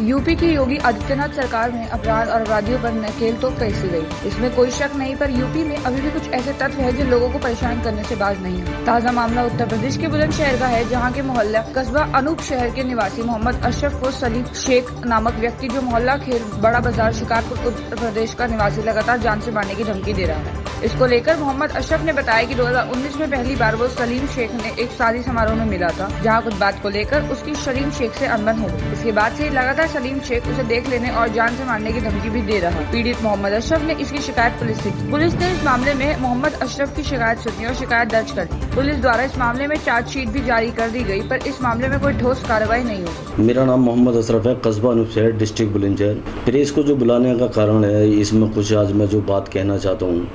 UP की योगी आदित्यनाथ सरकार में अपराध और अपराधियों पर नकेल तो कैसी गई, इसमें कोई शक नहीं। पर यूपी में अभी भी कुछ ऐसे तत्व हैं जो लोगों को परेशान करने से बाज नहीं है। ताज़ा मामला उत्तर प्रदेश के बुलंदशहर का है, जहां के मोहल्ला कस्बा अनूप शहर के निवासी मोहम्मद अशरफ उर्फ सलीम शेख नामक व्यक्ति, जो मोहल्ला खेर बड़ा बाजार शिकारपुर उत्तर प्रदेश का निवासी, लगातार जान से मारने की धमकी दे रहा है। इसको लेकर मोहम्मद अशरफ ने बताया कि 2019 में पहली बार वो सलीम शेख ने एक शादी समारोह में मिला था, जहां कुछ बात को लेकर उसकी सलीम शेख से अनबन हो गई। इसके बाद से लगातार सलीम शेख उसे देख लेने और जान से मारने की धमकी भी दे रहा। पीड़ित मोहम्मद अशरफ ने इसकी शिकायत पुलिस से की। पुलिस ने इस मामले में मोहम्मद अशरफ की शिकायत सुनी और शिकायत दर्ज कर दी। पुलिस द्वारा इस मामले में चार्जशीट भी जारी कर दी गई, पर इस मामले में कोई ठोस कार्रवाई नहीं हुई। मेरा नाम मोहम्मद अशरफ है, कस्बा अनूप शहर, डिस्ट्रिक्ट बुलंदशहर। प्रेस को जो बुलाने का कारण है, इसमें कुछ आज मैं जो बात कहना चाहता हूँ,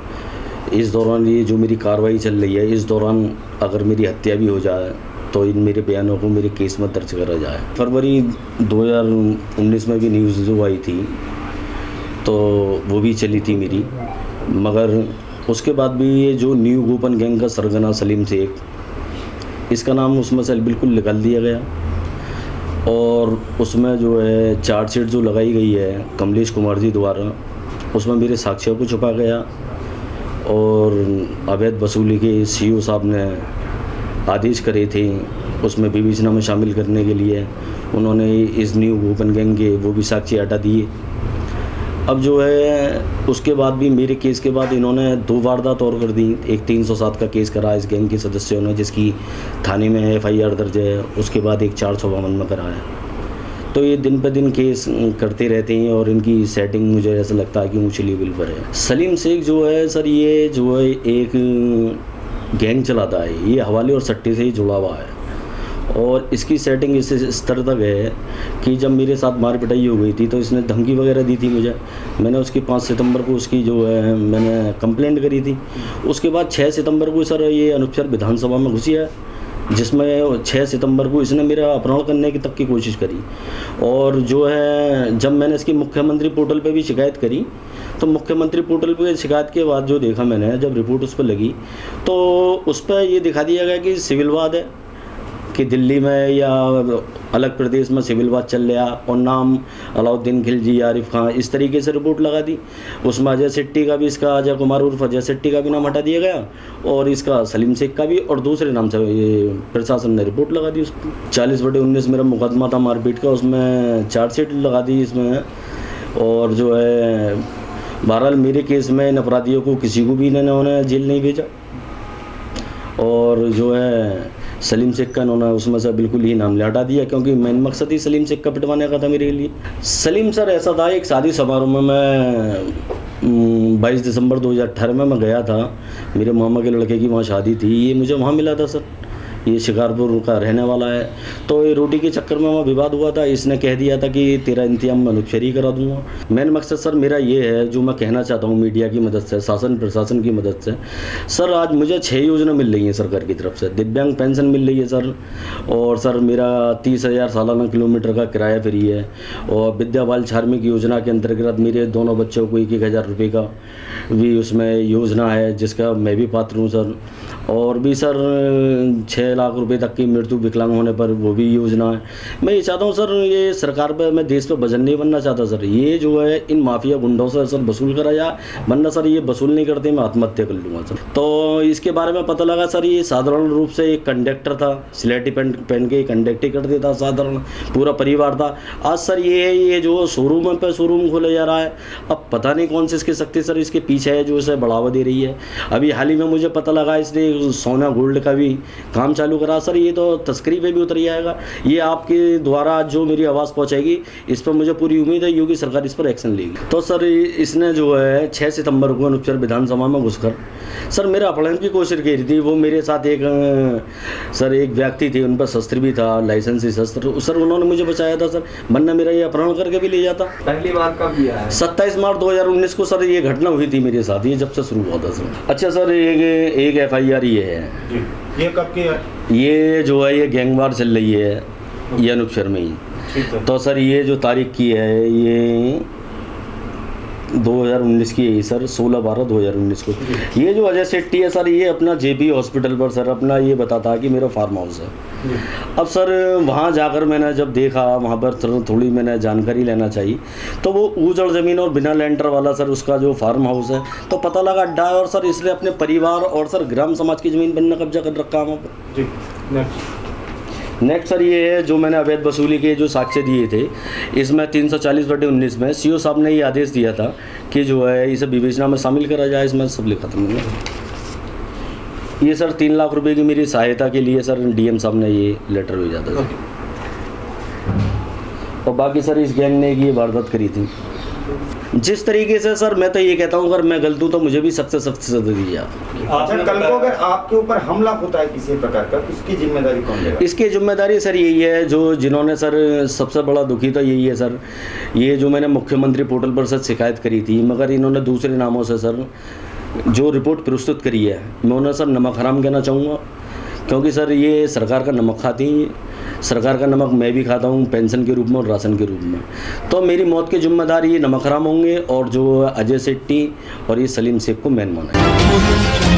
इस दौरान ये जो मेरी कार्रवाई चल रही है, इस दौरान अगर मेरी हत्या भी हो जाए तो इन मेरे बयानों को मेरे केस में दर्ज करा जाए। फरवरी 2019 में भी न्यूज़ जो आई थी तो वो भी चली थी मेरी, मगर उसके बाद भी ये जो न्यू गोपन गैंग का सरगना सलीम शेख, इसका नाम उसमें से बिल्कुल निकाल दिया गया और उसमें जो है चार्जशीट जो लगाई गई है कमलेश कुमार जी द्वारा, उसमें मेरे साक्ष्यों को छुपा गया और अवैध वसूली के सीईओ साहब ने आदेश करे थे उसमें विवेचना में शामिल करने के लिए। उन्होंने इस न्यू गोपन गैंग के वो भी साक्ष्य हटा दिए। अब जो है उसके बाद भी मेरे केस के बाद इन्होंने 2 वारदात और कर दी। एक 307 का केस करा इस गैंग के सदस्यों ने, जिसकी थाने में FIR दर्ज है। उसके बाद एक 452 में कराया। तो ये दिन पे दिन केस करते रहते हैं और इनकी सेटिंग मुझे ऐसा लगता है कि ऊंचे लेवल पर है। सलीम शेख जो है सर, ये जो है एक गैंग चलाता है, ये हवाले और सट्टे से ही जुड़ा हुआ है और इसकी सेटिंग इस स्तर तक है कि जब मेरे साथ मार पिटाई हो गई थी तो इसने धमकी वगैरह दी थी मुझे। मैंने उसकी 5 सितंबर को उसकी जो है मैंने कंप्लेंट करी थी। उसके बाद 6 सितंबर को सर ये अनूपसर विधानसभा में घुसी है, जिसमें 6 सितंबर को इसने मेरा अपहरण करने की तक की कोशिश करी। और जो है जब मैंने इसकी मुख्यमंत्री पोर्टल पे भी शिकायत करी तो मुख्यमंत्री पोर्टल पे शिकायत के बाद जो देखा मैंने, जब रिपोर्ट उस पर लगी तो उस पर ये दिखा दिया गया कि सिविलवाद है, कि दिल्ली में या अलग प्रदेश में सिविलवाद चल रहा और नाम अलाउद्दीन खिलजी, आरिफ खान, इस तरीके से रिपोर्ट लगा दी। उसमें अजय शेट्टी का भी, इसका अजय कुमार उर्फ अजय शेट्टी का भी नाम हटा दिया गया और इसका सलीम शेख का भी, और दूसरे नाम से ये प्रशासन ने रिपोर्ट लगा दी। उसको 40/19 मेरा मुकदमा था मारपीट का, उसमें चार्जशीट लगा दी इसमें। और जो है बहरहाल मेरे केस में इन अपराधियों को किसी को भी इन्होंने जेल नहीं भेजा और जो है सलीम शेख का इन्होंने उसमें से बिल्कुल ही नाम हटा दिया, क्योंकि मेन मकसद ही सलीम शेख का पिटवाने का था मेरे लिए। सलीम सर ऐसा था, एक शादी समारोह में मैं 22 दिसंबर 2018 में मैं गया था। मेरे मामा के लड़के की वहाँ शादी थी, ये मुझे वहाँ मिला था सर। ये शिकारपुर का रहने वाला है। तो ये रोटी के चक्कर में वहाँ विवाद हुआ था। इसने कह दिया था कि तेरा इंतजाम मैं अनूपशहरी करा दूंगा। मेन मकसद सर मेरा ये है, जो मैं कहना चाहता हूँ मीडिया की मदद से, शासन प्रशासन की मदद से, सर आज मुझे 6 योजना मिल रही हैं सरकार की तरफ से। दिव्यांग पेंशन मिल रही है सर, और सर मेरा 30,000 सालाना किलोमीटर का किराया फ्री है, और विद्या बाल कार्मिक योजना के अंतर्गत मेरे दोनों बच्चों को 1,000 रुपये का भी उसमें योजना है, जिसका मैं भी पात्र हूँ सर। और भी सर 6 लाख रुपए तक की मृत्यु विकलांग होने पर वो भी योजना है। मैं ये चाहता हूँ सर, ये सरकार पे, मैं देश पे वजन नहीं बनना चाहता सर। ये जो है इन माफिया गुंडों से सर वसूल करा जाए, वरना सर ये वसूल नहीं करते मैं आत्महत्या कर लूँगा सर। तो इसके बारे में पता लगा सर, ये साधारण रूप से एक कंडक्टर था, स्लेटी पहन के कंडक्टर कर देता, साधारण पूरा परिवार था। आज सर ये जो शोरूम पे शोरूम खोले जा रहा है, अब पता नहीं कौन सी इसकी शक्ति सर इसके पीछे है जो इसे बढ़ावा दे रही है। अभी हाल ही में मुझे पता लगा इसने सोना गोल्ड का भी काम चालू करा सर। ये तो तस्करी पे भी उतर जाएगा। ये आपके द्वारा जो मेरी आवाज़ पहुंचाएगी, इस पर मुझे पूरी उम्मीद है योगी सरकार इस पर एक्शन लेगी। तो सर इसने जो है 6 सितंबर को अनूपसर विधानसभा में घुसकर सर मेरा अपहरण की कोशिश की थी। वो मेरे साथ एक व्यक्ति थे, उन पर शस्त्र भी था, लाइसेंसी शस्त्र सर। उन्होंने मुझे बचाया था सर, वरना मेरा ये अपहरण करके भी ले जाता। पहली बार कब किया है? 27 मार्च 2019 को सर ये घटना हुई थी मेरे साथ, ये जब से शुरू हुआ था सर। अच्छा सर, एक FIR ये है। ये कब की है? ये जो है ये गैंगवार चल रही है, ये अनूपसर में ही। तो सर ये जो तारीख की है, ये 2019 की है सर, 16/12/2019 को। ये जो अजय सेट्टी है सर, ये अपना जेपी हॉस्पिटल पर सर अपना ये बताता कि मेरा फार्म हाउस है। अब सर वहाँ जाकर मैंने जब देखा, वहाँ पर थोड़ी मैंने जानकारी लेना चाहिए, तो वो ऊजड़ ज़मीन और बिना लेंटर वाला सर उसका जो फार्म हाउस है, तो पता लगा अड्डा है, और सर इसलिए अपने परिवार और सर ग्राम समाज की ज़मीन पर कब्जा कर रखा है वहाँ पर। जी नेक्स्ट सर ये है जो मैंने अवैध वसूली के जो साक्ष्य दिए थे, इसमें 340/19 में सीओ साहब ने ये आदेश दिया था कि जो है इसे विवेचना में शामिल करा जाए। इसमें सब लिखा था मैंने। ये सर 3 लाख रुपए की मेरी सहायता के लिए सर डीएम साहब ने ये लेटर भेजा था। और बाकी सर इस गैंग ने ये वारदात करी थी। जिस तरीके से सर मैं तो ये कहता हूँ, अगर मैं गलत हूँ तो मुझे भी सख्त से सख्त सजा दी जाए। अच्छा, कल को अगर आपके ऊपर हमला होता है किसी प्रकार का, तो उसकी जिम्मेदारी कौन लेगा? इसकी जिम्मेदारी सर यही है, जो जिन्होंने सर सबसे बड़ा दुखी तो यही है सर, ये जो मैंने मुख्यमंत्री पोर्टल पर सर शिकायत करी थी, मगर इन्होंने दूसरे नामों से सर जो रिपोर्ट प्रस्तुत करी है, मैं उन्हें सर नमक हराम कहना चाहूँगा, क्योंकि सर ये सरकार का नमक खाती हैं। सरकार का नमक मैं भी खाता हूँ पेंशन के रूप में और राशन के रूप में। तो मेरी मौत के जिम्मेदार ये नमक हराम होंगे, और जो अजय सेट्टी और ये सलीम शेख को मेन माना है।